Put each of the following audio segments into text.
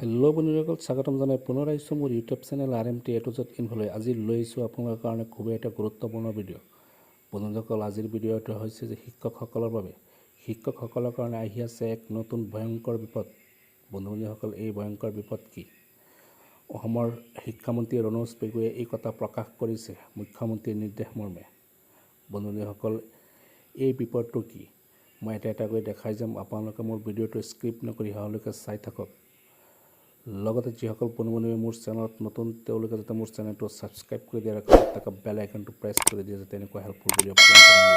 Hello' বন্ধুসকল, স্বাগতম জনাই পুনৰ আহিছোঁ মোৰ ইউটিউব চেনেল d.el.ed.and আজি লৈ আহিছোঁ আপোনালোকৰ কাৰণে খুবেই এটা গুৰুত্বপূৰ্ণ ভিডিঅ'। বন্ধুসকল, আজিৰ ভিডিঅ'টো হৈছে যে শিক্ষকসকলৰ বাবে শিক্ষকসকলৰ কাৰণে আহি আছে এক নতুন ভয়ংকৰ বিপদ। বন্ধুসকল, এই ভয়ংকৰ বিপদ কি? অসমৰ শিক্ষামন্ত্ৰী ৰণোজ পেগুৱে এই কথা প্ৰকাশ কৰিছে মুখ্যমন্ত্ৰীৰ নিৰ্দেশ মৰ্মে। বন্ধুসকল, এই বিপদটো কি মই এটা এটাকৈ দেখাই যাম। আপোনালোকে মোৰ ভিডিঅ'টো স্ক্ৰিপ্ট নকৰি শেষলৈকে চাই থাকক। লগতে যিসকল বন্ধুৱে মোৰ চেনেলত নতুন তেওঁলোকে যাতে মোৰ চেনেলটো ছাবস্ক্ৰাইব কৰি দিয়ে আৰু বেল আইকনটো প্ৰেছ কৰি দিয়ে যাতে এনেকুৱা হেল্পফুল ভিডিঅ'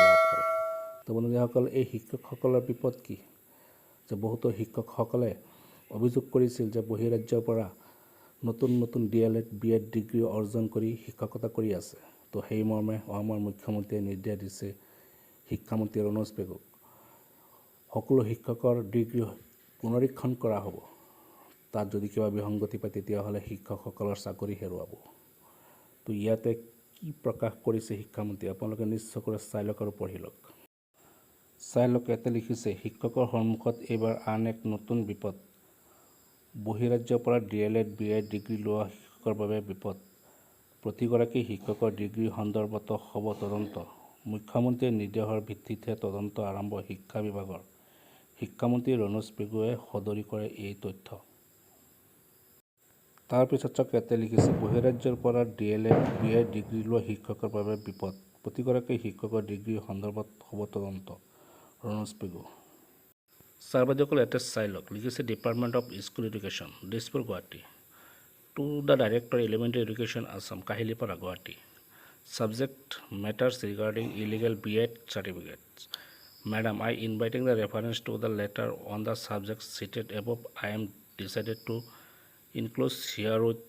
লাভ কৰে। তো বন্ধুসকল, এই শিক্ষকসকলৰ বিপদ কি? যে বহুতো শিক্ষকসকলে অভিযোগ কৰিছিল যে বহিৰাজ্যৰ পৰা নতুন d.el.ed B.Ed ডিগ্ৰী অৰ্জন কৰি শিক্ষকতা কৰি আছে। তো সেই মৰ্মে অসমৰ মুখ্যমন্ত্ৰীয়ে নিৰ্দেশ দিছে শিক্ষামন্ত্ৰী ৰণোজ পেগুক সকলো শিক্ষকৰ ডিগ্ৰী পুনৰীক্ষণ কৰা হ'ব। তাত যদি কিবা বিসংগতি পায় তেতিয়াহ'লে শিক্ষকসকলৰ চাকৰি হেৰুৱাব। তো ইয়াতে কি প্ৰকাশ কৰিছে শিক্ষামন্ত্ৰী আপোনালোকে নিশ্চয়কৈ চাই লওক আৰু পঢ়ি লওক। চাই লওক, ইয়াতে লিখিছে শিক্ষকৰ সন্মুখত এইবাৰ আন এক নতুন বিপদ। বহিৰাজ্যৰ পৰা d.el.ed B.Ed ডিগ্ৰী লোৱা শিক্ষকৰ বাবে বিপদ। প্ৰতিগৰাকী শিক্ষকৰ ডিগ্ৰী সন্দৰ্ভত হ'ব তদন্ত। মুখ্যমন্ত্ৰীৰ নিৰ্দেশৰ ভিত্তিতহে তদন্ত আৰম্ভ শিক্ষা বিভাগৰ। শিক্ষামন্ত্ৰী ৰণোজ পেগুৱে সদৰি কৰে এই তথ্য। তাৰপিছত ইয়াতে লিখিছে বহিৰাজ্যৰ পৰা d.el.ed B.Ed ডিগ্ৰী লোৱা শিক্ষকৰ বাবে বিপদ। প্ৰতিগৰাকী শিক্ষকৰ ডিগ্ৰী সন্দৰ্ভত হ'ব তদন্ত। ৰণোজ পেগু। ছাৰবাদীসকল ইয়াতে চাই লওক, লিখিছে department of school education, Dispur, Guwahati. To the director elementary education Assam, Kahilipara, Guwahati. Subject matters regarding illegal B.Ed certificates. Madam, I inviting the reference to the letter on the subject cited above. I am decided to include here with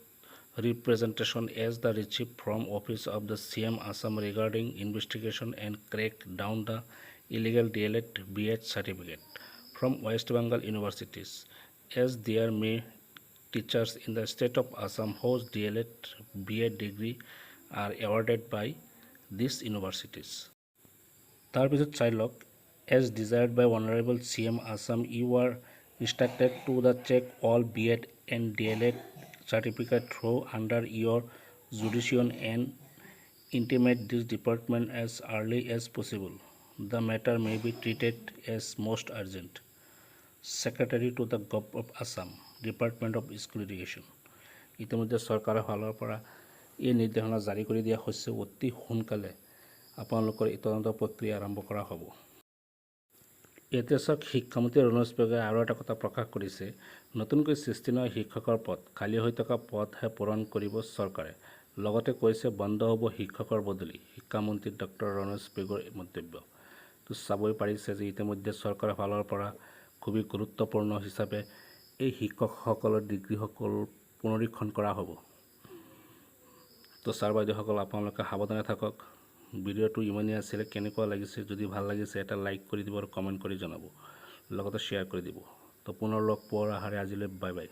representation as the received from office of the CM Assam regarding investigation and crack down the illegal d.el.ed B.Ed certificate from West Bengal universities, as there may teachers in the state of Assam whose d.el.ed B.Ed degree are awarded by these universities. তাৰপিছত চাই লওক, as desired by Honorable CM Assam, you are instructed to the check all B.Ed and d.el.ed certificate through under your jurisdiction and intimate this department as early as possible. The matter may be treated as most urgent. Secretary to the Gov of Assam, Department of School Education. ইতিমধ্যে চৰকাৰৰ ফালৰ পৰা এই নিৰ্দেশনা জাৰি কৰি দিয়া হৈছে। অতি সোনকালে আপোনালোকৰ এই তদন্ত প্ৰক্ৰিয়া আৰম্ভ কৰা হ'ব। এতিয়া চাওক, শিক্ষামন্ত্ৰী ৰণোজ পেগুৱে আৰু এটা কথা প্ৰকাশ কৰিছে, নতুনকৈ সৃষ্টি নোৱা শিক্ষকৰ পদ, খালী হৈ থকা পদহে পূৰণ কৰিব চৰকাৰে। লগতে কৈছে বন্ধ হ'ব শিক্ষকৰ বদলি। শিক্ষামন্ত্ৰী ডক্টৰ ৰণোজ পেগুৰ মন্তব্য। তো চাবই পাৰিছে যে ইতিমধ্যে চৰকাৰৰ ফালৰ পৰা খুবেই গুৰুত্বপূৰ্ণ হিচাপে এই শিক্ষকসকলৰ ডিগ্ৰীসকল পুনৰীক্ষণ কৰা হ'ব। তো ছাৰ বাইদেউসকল, আপোনালোকে সাৱধানে থাকক। ভিডিঅ'টো ইমানেই আছিলে, কেনেকুৱা লাগিছে, যদি ভাল লাগিছে এটা লাইক কৰি দিব আৰু কমেণ্ট কৰি জনাব, লগতে শ্বেয়াৰ কৰি দিব। তো পুনৰ লগ পোৱাৰ আশাৰে আজিলৈ বাই বাই।